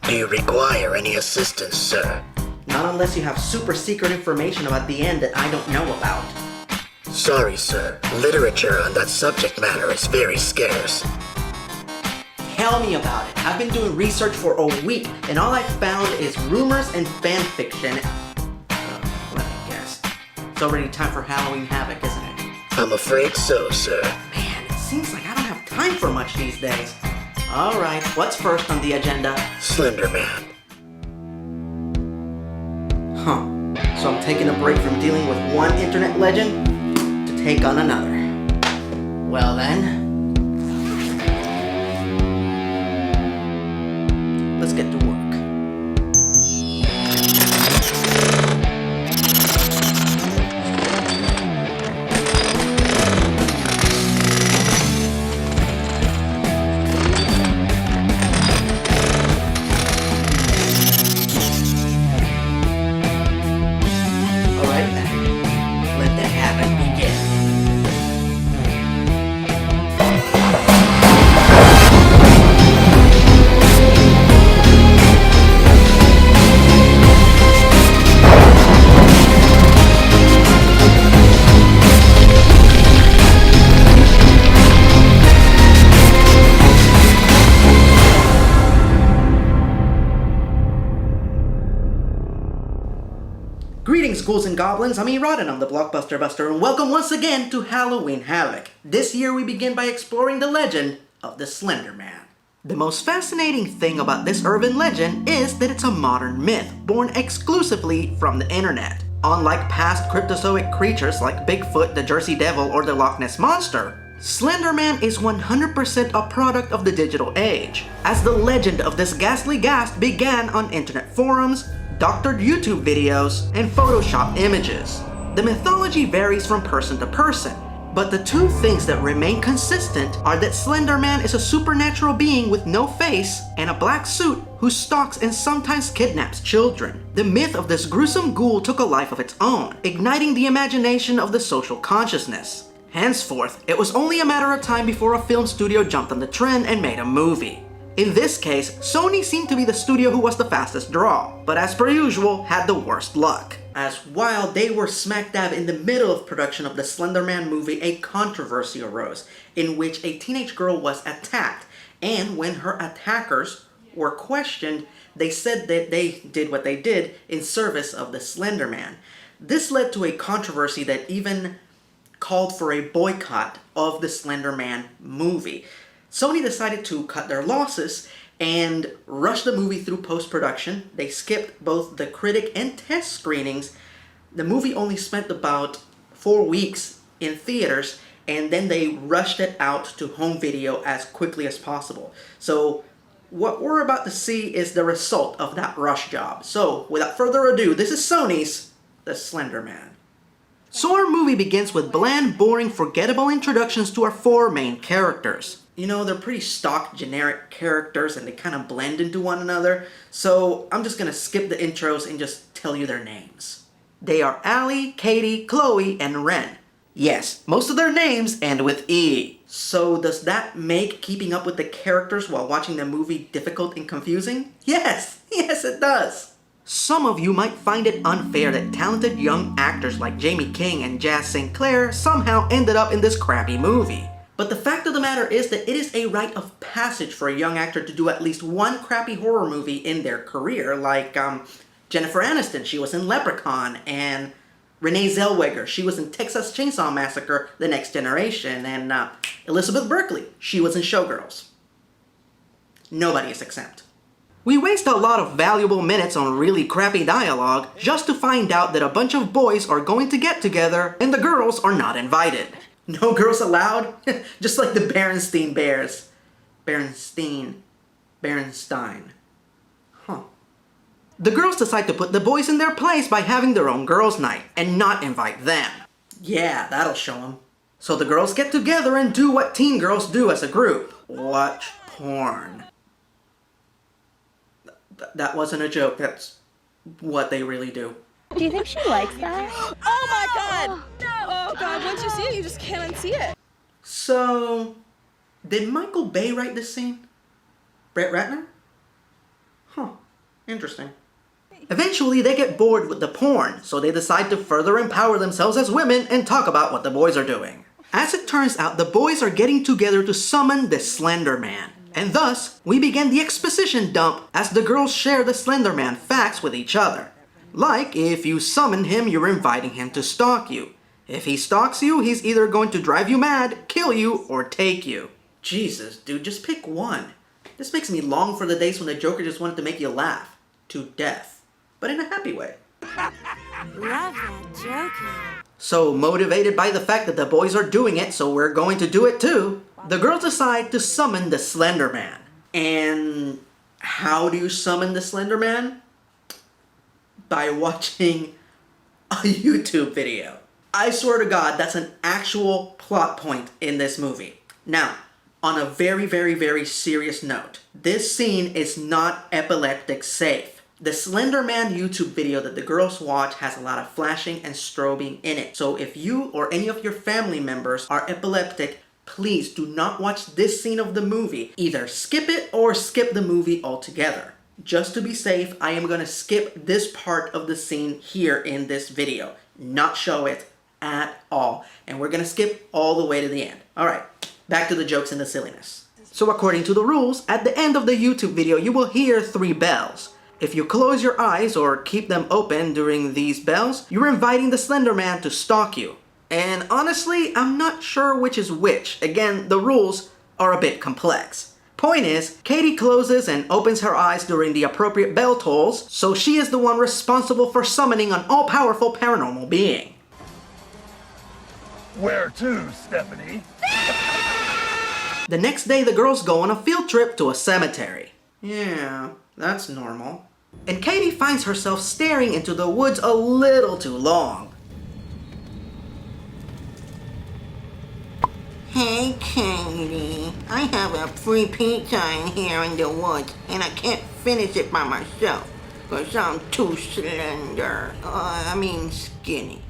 Do you require any assistance, sir? Not unless you have super secret information about the end that I don't know about. Sorry, sir. Literature on that subject matter is very scarce. Tell me about it. I've been doing research for a week, and all I've found is rumors and fan fiction. Let me guess. It's already time for Halloween Havoc, isn't it? I'm afraid so, sir. Man, it seems like I don't have time for much these days. Alright, what's first on the agenda? Slender Man. Huh. So I'm taking a break from dealing with one internet legend to take on another. Well then, let's get to work. Alright then, let the havoc begin. Greetings, ghouls and goblins. I'm Rodden, I'm the Blockbuster Buster, and welcome once again to Halloween Havoc. This year we begin by exploring the legend of the Slender Man. The most fascinating thing about this urban legend is that it's a modern myth, born exclusively from the internet. Unlike past cryptozoic creatures like Bigfoot, the Jersey Devil, or the Loch Ness Monster, Slender Man is 100% a product of the digital age, as the legend of this ghastly ghast began on internet forums, doctored YouTube videos, and Photoshop images. The mythology varies from person to person, but the two things that remain consistent are that Slender Man is a supernatural being with no face and a black suit who stalks and sometimes kidnaps children. The myth of this gruesome ghoul took a life of its own, igniting the imagination of the social consciousness. Henceforth, it was only a matter of time before a film studio jumped on the trend and made a movie. In this case, Sony seemed to be the studio who was the fastest draw, but as per usual, had the worst luck. As while they were smack dab in the middle of production of the Slender Man movie, a controversy arose, in which a teenage girl was attacked, and when her attackers were questioned, they said that they did what they did in service of the Slender Man. This led to a controversy that even called for a boycott of the Slender Man movie. Sony decided to cut their losses and rush the movie through post-production. They skipped both the critic and test screenings. The movie only spent about 4 weeks in theaters, and then they rushed it out to home video as quickly as possible. So what we're about to see is the result of that rush job. So without further ado, this is Sony's The Slender Man. So our movie begins with bland, boring, forgettable introductions to our four main characters. You know, they're pretty stock, generic characters and they kind of blend into one another, so I'm just gonna skip the intros and just tell you their names. They are Allie, Katie, Chloe, and Ren. Yes, most of their names end with E. So does that make keeping up with the characters while watching the movie difficult and confusing? Yes, yes it does. Some of you might find it unfair that talented young actors like Jamie King and Jazz St. Clair somehow ended up in this crappy movie. But the fact of the matter is that it is a rite of passage for a young actor to do at least one crappy horror movie in their career, like Jennifer Aniston, she was in Leprechaun, and Renee Zellweger, she was in Texas Chainsaw Massacre: The Next Generation, and Elizabeth Berkley, she was in Showgirls. Nobody is exempt. We waste a lot of valuable minutes on really crappy dialogue just to find out that a bunch of boys are going to get together and the girls are not invited. No girls allowed? Just like the Berenstein Bears. Berenstein. Huh. The girls decide to put the boys in their place by having their own girls' night and not invite them. Yeah, that'll show them. So the girls get together and do what teen girls do as a group. Watch porn. That wasn't a joke, that's what they really do. Do you think she likes that? Oh my god! Oh god, once you see it, you just can't unsee it. So, did Michael Bay write this scene? Brett Ratner? Huh, interesting. Eventually, they get bored with the porn, so they decide to further empower themselves as women and talk about what the boys are doing. As it turns out, the boys are getting together to summon the Slender Man. And thus, we begin the exposition dump as the girls share the Slender Man facts with each other. Like, if you summon him, you're inviting him to stalk you. If he stalks you, he's either going to drive you mad, kill you, or take you. Jesus, dude, just pick one. This makes me long for the days when the Joker just wanted to make you laugh. To death. But in a happy way. Love that Joker. So, motivated by the fact that the boys are doing it, so we're going to do it too, the girls decide to summon the Slender Man. And how do you summon the Slender Man? By watching a YouTube video. I swear to God, that's an actual plot point in this movie. Now, on a very, very, very serious note, this scene is not epileptic safe. The Slender Man YouTube video that the girls watch has a lot of flashing and strobing in it. So if you or any of your family members are epileptic, please do not watch this scene of the movie. Either skip it or skip the movie altogether. Just to be safe, I am going to skip this part of the scene here in this video. Not show it at all. And we're going to skip all the way to the end. Alright, back to the jokes and the silliness. So according to the rules, at the end of the YouTube video, you will hear 3 bells. If you close your eyes or keep them open during these bells, you're inviting the Slender Man to stalk you. And honestly, I'm not sure which is which. Again, the rules are a bit complex. Point is, Katie closes and opens her eyes during the appropriate bell tolls, so she is the one responsible for summoning an all-powerful paranormal being. Where to, Stephanie? The next day, the girls go on a field trip to a cemetery. Yeah, that's normal. And Katie finds herself staring into the woods a little too long. Hey, Katie. I have a free pizza in here in the woods, and I can't finish it by myself, because I'm too slender. Skinny.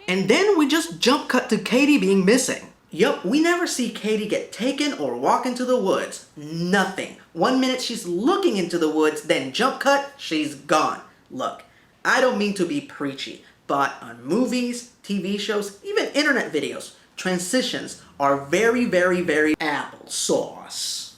And then we just jump cut to Katie being missing. Yup, we never see Katie get taken or walk into the woods. Nothing. 1 minute she's looking into the woods, then jump cut, she's gone. Look, I don't mean to be preachy, but on movies, TV shows, even internet videos, transitions are very, very, very applesauce.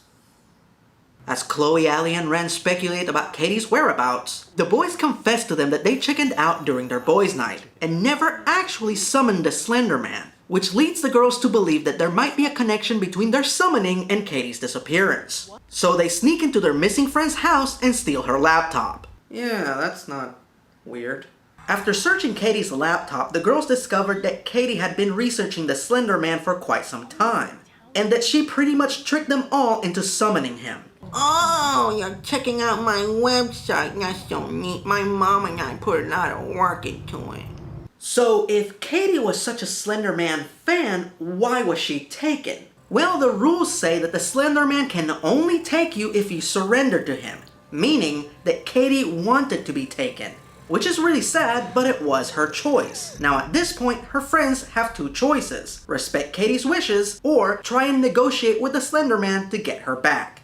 As Chloe, Allie, and Ren speculate about Katie's whereabouts, the boys confess to them that they chickened out during their boys' night and never actually summoned the Slender Man, which leads the girls to believe that there might be a connection between their summoning and Katie's disappearance. So they sneak into their missing friend's house and steal her laptop. Yeah, that's not weird. After searching Katie's laptop, the girls discovered that Katie had been researching the Slender Man for quite some time, and that she pretty much tricked them all into summoning him. Oh, you're checking out my website. That's so neat. My mom and I put a lot of work into it. So if Katie was such a Slender Man fan, why was she taken? Well, the rules say that the Slender Man can only take you if you surrender to him, meaning that Katie wanted to be taken. Which is really sad, but it was her choice. Now at this point, her friends have 2 choices. Respect Katie's wishes, or try and negotiate with the Slender Man to get her back.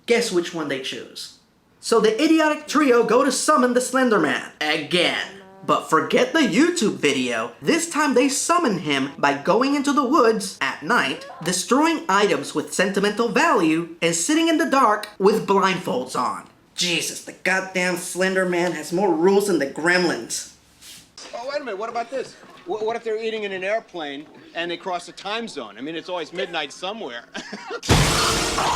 Guess which one they choose. So the idiotic trio go to summon the Slender Man again. But forget the YouTube video. This time they summon him by going into the woods at night, destroying items with sentimental value, and sitting in the dark with blindfolds on. Jesus, the goddamn Slender Man has more rules than the Gremlins. Oh, wait a minute, what about this? What if they're eating in an airplane and they cross a time zone? I mean, it's always midnight somewhere.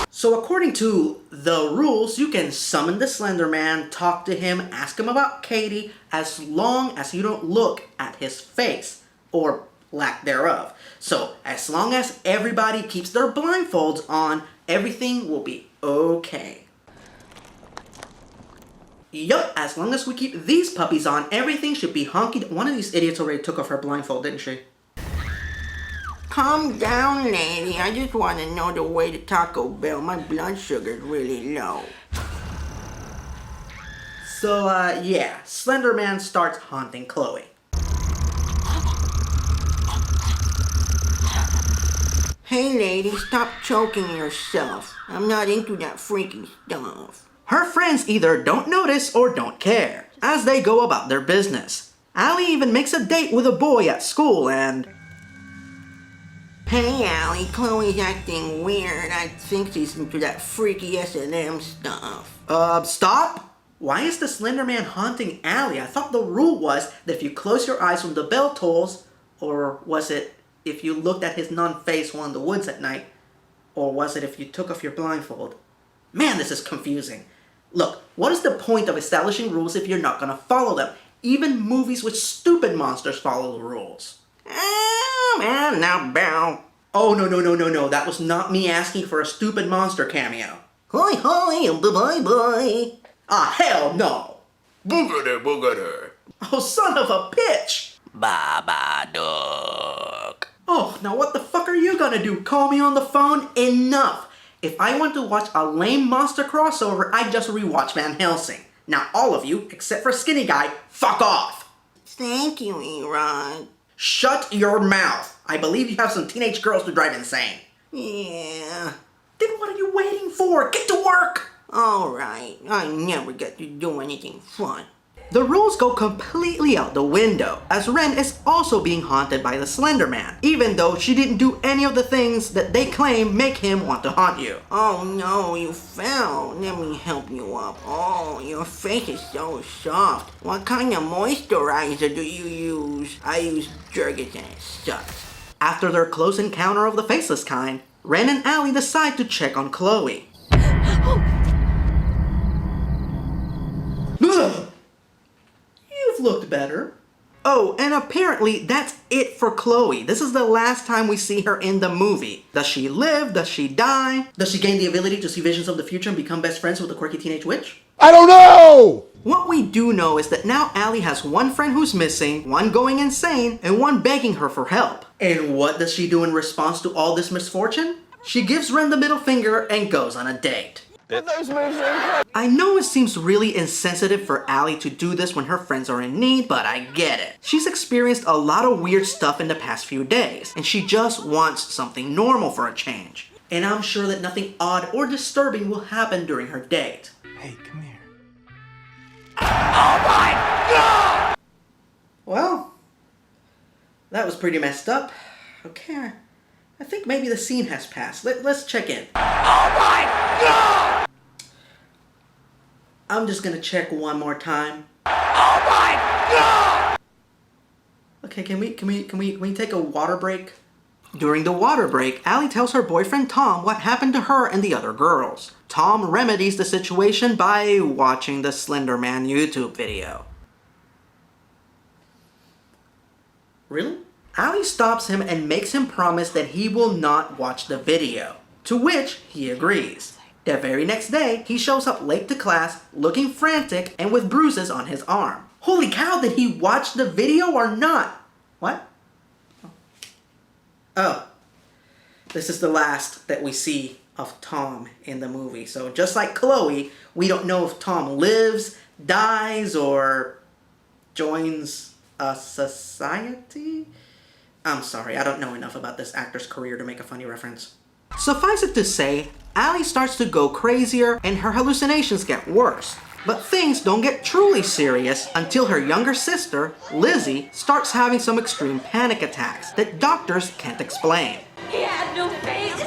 So according to the rules, you can summon the Slender Man, talk to him, ask him about Katie, as long as you don't look at his face, or lack thereof. So as long as everybody keeps their blindfolds on, everything will be okay. Yup, as long as we keep these puppies on, everything should be hunky. One of these idiots already took off her blindfold, didn't she? Calm down, lady. I just want to know the way to Taco Bell. My blood sugar's really low. So, yeah, Slender Man starts haunting Chloe. Hey, lady, stop choking yourself. I'm not into that freaky stuff. Her friends either don't notice or don't care, as they go about their business. Allie even makes a date with a boy at school and... Hey, Allie, Chloe's acting weird. I think she's into that freaky S&M stuff. Stop? Why is the Slender Man haunting Allie? I thought the rule was that if you close your eyes when the bell tolls, or was it if you looked at his nun-face while in the woods at night, or was it if you took off your blindfold? Man, this is confusing. Look, what is the point of establishing rules if you're not gonna follow them? Even movies with stupid monsters follow the rules. Man, now bell. Oh, no. That was not me asking for a stupid monster cameo. Hoi hoi, bye-bye. Ah, hell no. Boogada boogada. Oh, son of a bitch. Babadook. Oh, now what the fuck are you gonna do? Call me on the phone? Enough. If I want to watch a lame monster crossover, I just rewatch Van Helsing. Now all of you, except for Skinny Guy, fuck off. Thank you, Erod. Shut your mouth. I believe you have some teenage girls to drive insane. Yeah. Then what are you waiting for? Get to work. Alright, I never get to do anything fun. The rules go completely out the window, as Ren is also being haunted by the Slender Man, even though she didn't do any of the things that they claim make him want to haunt you. Oh no, you fell. Let me help you up. Oh, your face is so soft. What kind of moisturizer do you use? I use Jergens and it sucks. After their close encounter of the faceless kind, Ren and Allie decide to check on Chloe. Ugh. You've looked better. Oh, and apparently that's it for Chloe. This is the last time we see her in the movie. Does she live? Does she die? Does she gain the ability to see visions of the future and become best friends with the quirky teenage witch? I don't know! What we do know is that now Allie has one friend who's missing, one going insane, and one begging her for help. And what does she do in response to all this misfortune? She gives Ren the middle finger and goes on a date. I know it seems really insensitive for Allie to do this when her friends are in need, but I get it. She's experienced a lot of weird stuff in the past few days, and she just wants something normal for a change. And I'm sure that nothing odd or disturbing will happen during her date. Hey, come here. Well, that was pretty messed up. Okay, I think maybe the scene has passed. Let's check in. I'm just gonna check one more time. Okay, can we take a water break? During the water break, Allie tells her boyfriend Tom what happened to her and the other girls. Tom remedies the situation by watching the Slender Man YouTube video. Really? Allie stops him and makes him promise that he will not watch the video, to which he agrees. The very next day, he shows up late to class, looking frantic and with bruises on his arm. Holy cow, did he watch the video or not? What? Oh, this is the last that we see of Tom in the movie. So just like Chloe, we don't know if Tom lives, dies, or joins a society? I'm sorry, I don't know enough about this actor's career to make a funny reference. Suffice it to say, Allie starts to go crazier and her hallucinations get worse. But things don't get truly serious until her younger sister, Lizzie, starts having some extreme panic attacks that doctors can't explain. He had no face.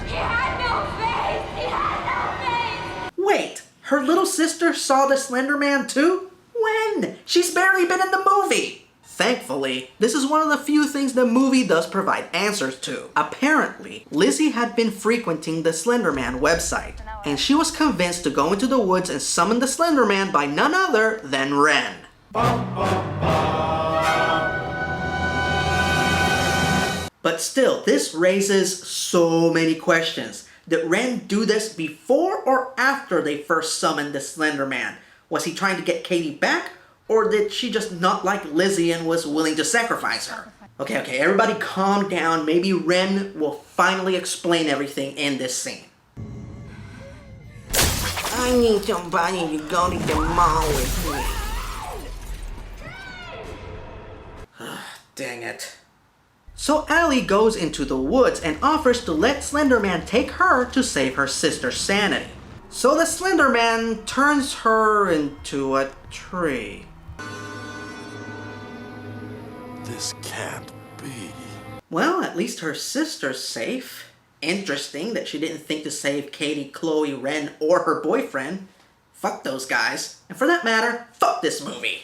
He had no face. He had no face. Wait, her little sister saw the Slender Man too? When? She's barely been in the movie. Thankfully, this is one of the few things the movie does provide answers to. Apparently, Lizzie had been frequenting the Slender Man website, and she was convinced to go into the woods and summon the Slender Man by none other than Ren. But still, this raises so many questions. Did Ren do this before or after they first summoned the Slender Man? Was he trying to get Katie back? Or did she just not like Lizzie and was willing to sacrifice her? Okay, everybody calm down. Maybe Ren will finally explain everything in this scene. I need somebody to go to the mall with me. Dang it. So Allie goes into the woods and offers to let Slender Man take her to save her sister's sanity. So the Slender Man turns her into a tree. This can't be. Well, at least her sister's safe. Interesting that she didn't think to save Katie, Chloe, Ren, or her boyfriend. Fuck those guys. And for that matter, fuck this movie.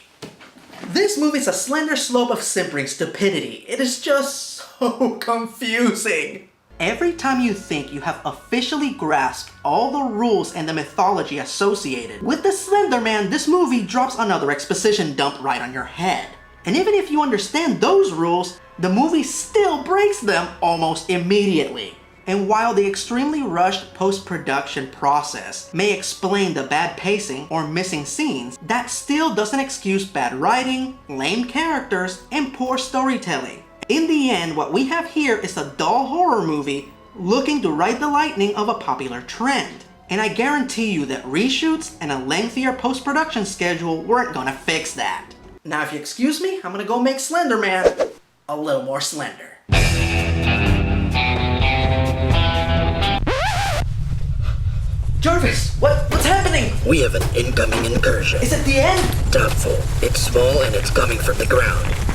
This movie's a slender slope of simpering stupidity. It is just so confusing. Every time you think you have officially grasped all the rules and the mythology associated with the Slender Man, this movie drops another exposition dump right on your head. And even if you understand those rules, the movie still breaks them almost immediately. And while the extremely rushed post-production process may explain the bad pacing or missing scenes, that still doesn't excuse bad writing, lame characters, and poor storytelling. In the end, what we have here is a dull horror movie looking to ride the lightning of a popular trend. And I guarantee you that reshoots and a lengthier post-production schedule weren't gonna fix that. Now if you excuse me, I'm gonna go make Slender Man a little more slender. Jarvis, what's happening? We have an incoming incursion. Is it the end? Doubtful. It's small and it's coming from the ground.